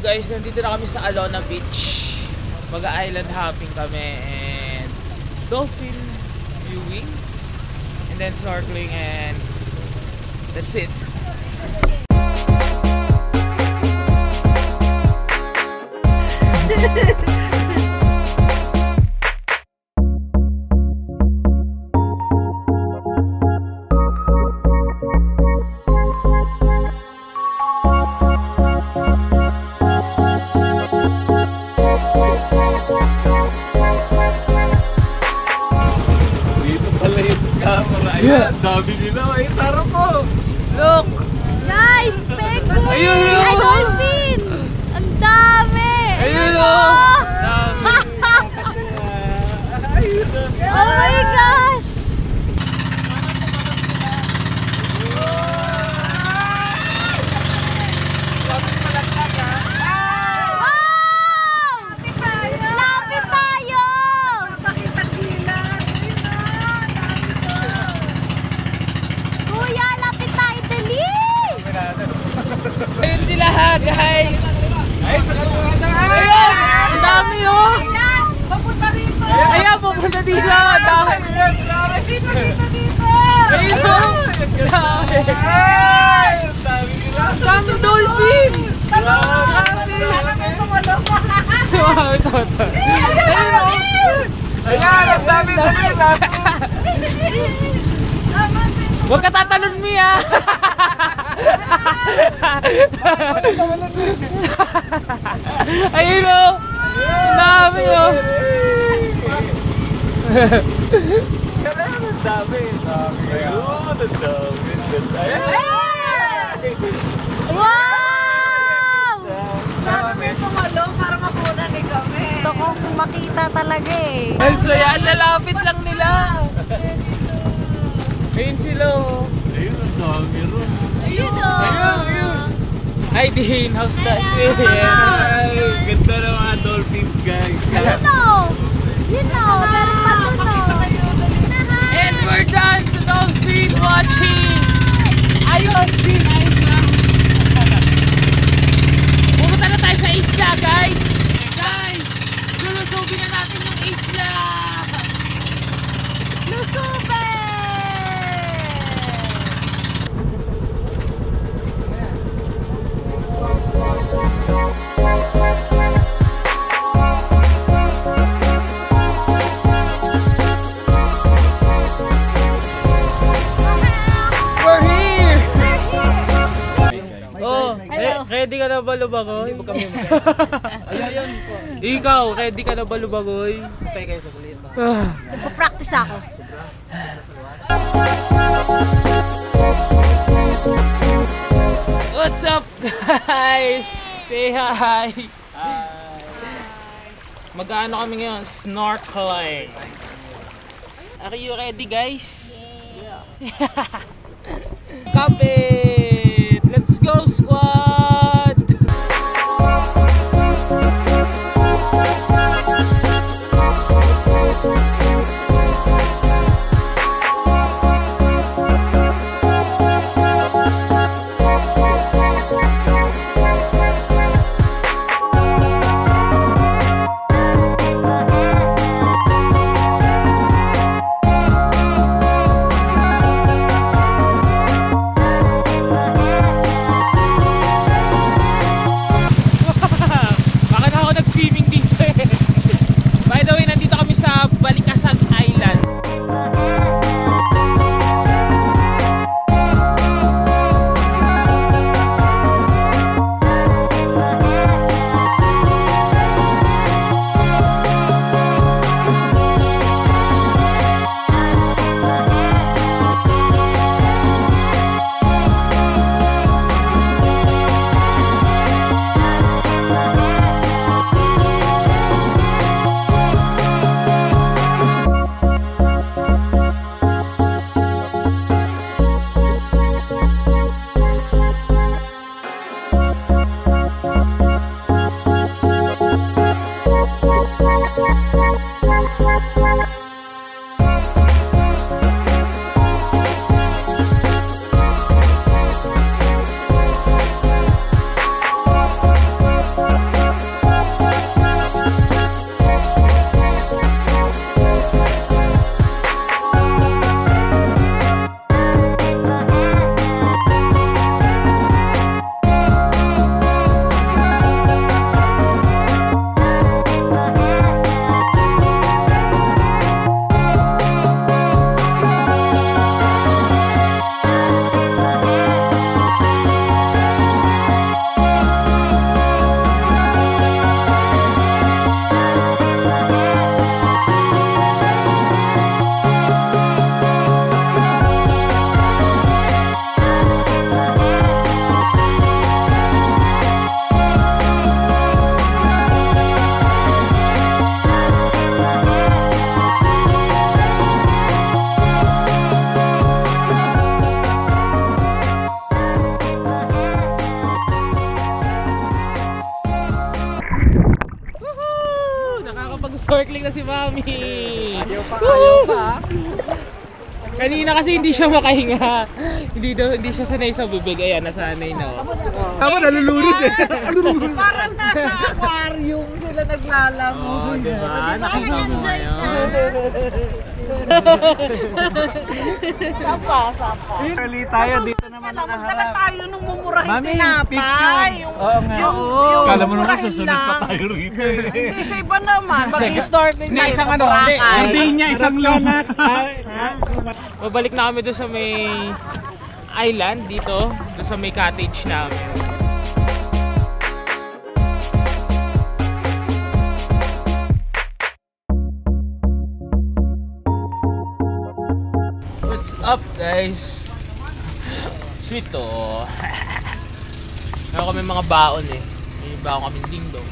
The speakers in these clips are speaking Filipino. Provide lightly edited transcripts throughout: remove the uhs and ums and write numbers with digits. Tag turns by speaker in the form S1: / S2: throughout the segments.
S1: Guys, nandito na kami sa Alona Beach. Mag-island hopping kami and dolphin viewing and then snorkeling and that's it.
S2: Yeah, dami nila. Ay, sarap po.
S1: Look!
S3: Guys, penguin!
S1: Ayun o!
S3: Ay, dolphin! Ang dami!
S1: Ayun o!
S3: Oh my gosh! Lapit tayo! Kuya, lapit tayo, dali!
S1: Ayun sila ha, guys!
S2: Ay, sa karuhan na.
S1: Ayun! Ang dami o!
S3: Papunta rito!
S1: Ayan, pupunta dito! Ang dami!
S3: Dito!
S1: Ayun o! Ang dami!
S2: Ay, ang dami nila.
S1: Ang dami dolphin! Ito. Ayun o!
S2: Ayan, ang dami nila.
S1: Huwag ka tatalon mi ha! Ayun o! Ang dami o!
S2: Ang dami. Ayun, ang dami.
S3: Wow!
S4: Sana may tumalong para mapunan ni kami.
S3: Gusto kong makita talaga eh.
S1: Ang saya, lalapit lang nila! Ayun sila o!
S2: Ayun, ang dami ron.
S3: Ayun o!
S1: Ay, din! How's that shit?
S2: Ay, ganda ng mga dolphins, guys.
S3: Ayun o! Yun o! Meron pa dun o!
S1: And we're done sa dolphin watching! Ayos din! Ayos lang! Pumunta na tayo sa isla, guys! Guys! Lulusubin na natin yung isla!
S3: Lusube!
S1: We're here! Oh, ready ka na ba lubagoy? Ikaw, ready ka na ba lubagoy?
S2: Tayo kayo sa kulit.
S3: Nagpa-practice ako.
S1: What's up, guys? Say hi! Mag-ano kami ngayon? Snorkeling! Are you ready, guys? Yeah! Kapit! Let's go, squad! Baka na ako nag-swimming dito eh. By the way, nandito kami sa Balikasan Lasing na si Mami.
S5: Ayaw pa.
S1: Kanina kasi hindi siya makahinga. Hindi siya sanay sa bibig. Ayan, nasanay na.
S5: Tama, nalulunod eh.
S4: Parang nasa aquarium sila naglalamog.
S1: Oo, diba? Nakakama yun.
S4: Sapa.
S2: Kali tayo, dito naman
S4: Magdala
S2: nakaharap.
S4: tayo nung mumurahing
S2: Mami,
S4: tinapay.
S2: picture. Oo nga.
S4: Yung
S2: Kala mo naman
S4: murahin
S2: susunod pa
S4: lang.
S2: tayo rito.
S4: Hindi, sa iba naman. Mag-snorkeling
S2: Hindi,
S4: tayo
S2: isang
S4: sa
S2: ano,
S4: Boracay.
S2: hindi niya, isang lunat.
S1: Babalik na kami doon sa may island dito. Doon sa may cottage namin. What's up guys? Sweet to. Meron kami mga baon eh. May baon kami dingdong.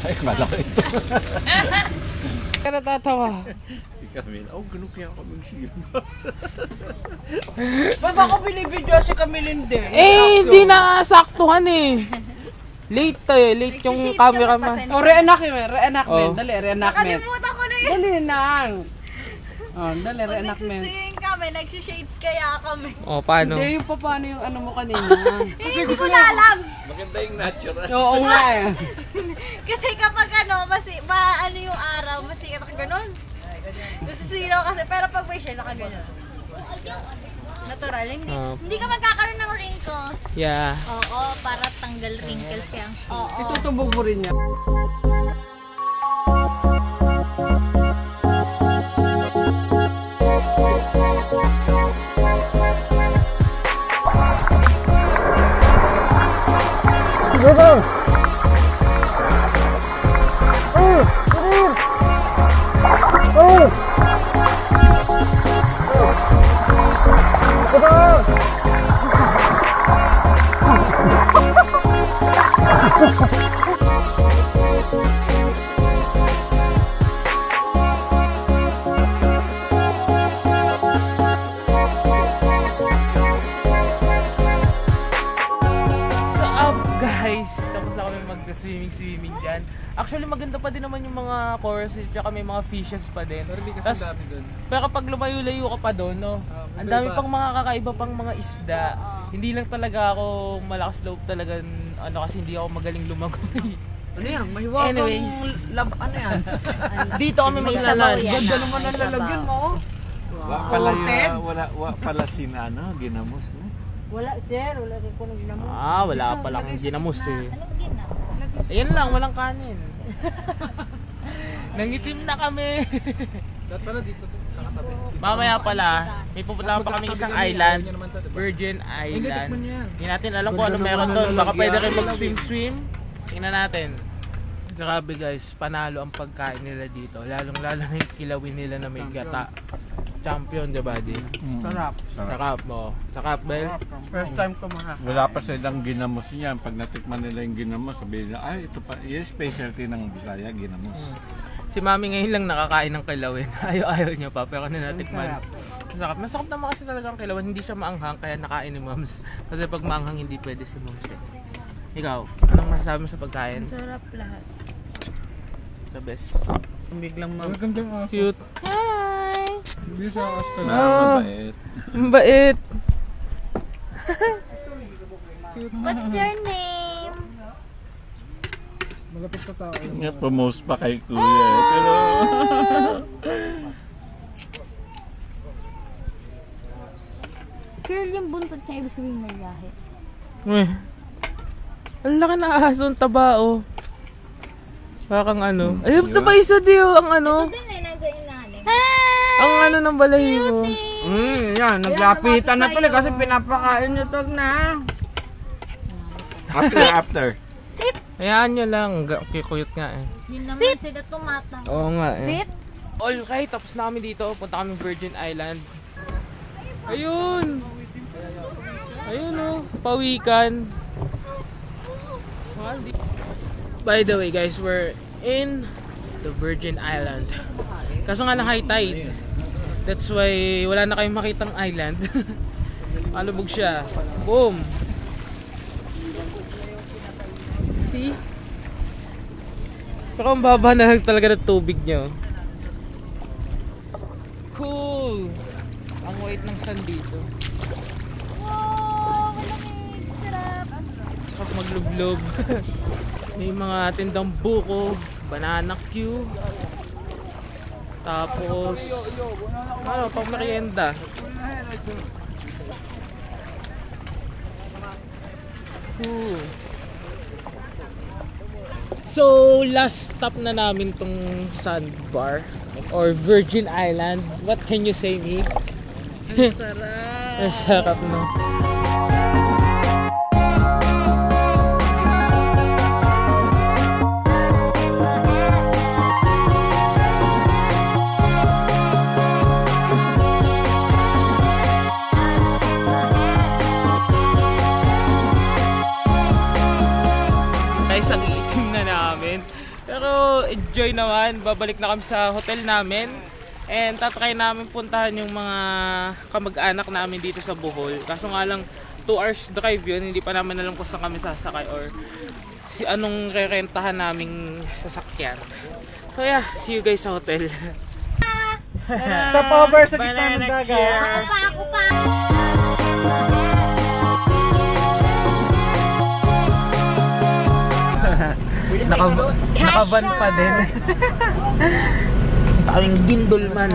S2: Ay, malaki ito.
S1: Kaya natatawa.
S2: Si Camille, ganun kaya kami siya.
S4: Ba't ako binibidyo si Camille din?
S1: Hindi na saktuhan eh. Late tayo, late yung cameraman.
S4: O, reenactment.
S1: Oh.
S4: Dali, reenactment.
S3: Nakalimutan ko na yun.
S4: Dali lang. Dali, reenactment.
S3: Nagsusing kami, nagsushades kaya kami.
S1: Oh, paano?
S4: Hindi, yung paano yung ano mo kanina.
S3: Hindi ko na alam.
S2: Maganda yung natural.
S4: Oo nga eh.
S3: Kasi kapag ano yung araw, masikat ako ganun. Nasisiraw kasi, pero pag may shell, nakaganon. Natural, hindi. Hindi ka magkakaroon ng wrinkles.
S1: Yeah.
S3: Oo, para tanggal wrinkles kaya ang shade. Oo.
S4: Itutubog mo rin niya.
S1: Guys, tapos na kami mag-swimming dyan. Actually, maganda pa din naman yung mga coral reef, tsaka may mga fishes pa din.
S2: Pero hindi kasi
S1: Tas,
S2: dami doon.
S1: pero kapag lumayo-layo ka pa doon, no, ang dami pang mga kakaiba pang mga isda. Hindi lang talaga ako malakas loob talaga, kasi hindi ako magaling lumangoy.
S4: Ano yan? May wakang
S1: Anyways.
S4: ano yan?
S1: Dito kami
S3: May sabaw
S1: maglalan.
S3: yan.
S4: Ganda naman ang lalagyan mo.
S2: Wala pala ginamos na.
S4: Wala, sir. Wala rin ko nang ginamot.
S1: Wala palang ginamos eh.
S3: Ano gina?
S1: Ayan lang, walang kanin. Nangitim na kami.
S2: Dapat pala dito sa katabi.
S1: Mamaya pala, may pupunta pa kami isang island, Virgin Island. Hindi natin alam kung ano meron doon. Baka pwede rin mag-swim. Tingnan natin. Grabe guys, panalo ang pagkain nila dito. Lalong-lalo na yung kilawin nila na may gata. Champion, diba di?
S4: Sarap.
S1: Sarap mo. Sarap, Bel?
S4: First time ko makakain.
S2: Wala pa silang ginamos niyan. Pag natikman nila yung ginamos, sabihin nila, ito pa, yung specialty ng Bisaya, ginamos.
S1: Si Mami ngayon lang nakakain ng kilawin. Ayaw niya pa, pero natikman. Masarap. Masarap naman kasi talagang kilawin. Hindi siya maanghang, kaya nakain ni Moms. Kasi pag maanghang, hindi pwede si Moms. Ikaw, anong masasabi mo sa pagkain?
S3: Sarap lahat.
S1: The best.
S4: Biglang
S2: Maganda nga.
S1: Cute. Hi!
S2: Hindi siya hasta
S1: na.
S2: Mabait.
S1: Mabait.
S3: What's your name?
S4: Malapit ka tao.
S2: Nga, pumost pa kay Kuya eh. Pero...
S3: Curl yung buntot niya, ibig sabihin may lahi.
S1: Uy. Ang laki na aso, ang taba oh. Parang ano. Ayun, ito pa isa di oh, ang ano.
S3: Ito din eh, nasa ilalim.
S1: Ang ano ng balahibo.
S4: Yan. Naglapitan na tuloy kasi pinapakain nyo to na.
S2: After.
S3: Sit!
S1: Hayaan nyo lang. Kikuyot nga eh.
S3: Yun naman sila tumata.
S1: Oo nga eh.
S3: Sit!
S1: Okay, tapos na kami dito. Punta kami Virgin Island. Ayun! Ayun oh, pawikan. By the way guys, we're in the Virgin Island. Kaso nga na high tide. That's why wala na kayong makitang island. Malubog siya. Boom! See? Pero ang baba na lang talaga ng tubig niyo. Cool! Ang wait ng sand dito.
S3: Wow, malamig. Sarap.
S1: Sarap maglublob. May mga tindang buko, banana Q. Tapos ano, pang merienda. Cool. So, last stop na namin tong sandbar or Virgin Island. What can you say, me?
S3: Ang sarap.
S1: Ang sarap, no? Guys, ang itim na namin. Pero enjoy naman. Babalik na kami sa hotel namin. And tatry namin puntahan yung mga kamag-anak namin dito sa Bohol. Kaso nga lang 2 hours drive yun. Hindi pa namin alam kung saan kami sasakay or si anong rerentahan naming sasakyan. So yeah, see you guys sa hotel.
S5: Stop over sa gitna ng dagat.
S3: Ako pa.
S1: Nakaban pa din. Kaming gindol man.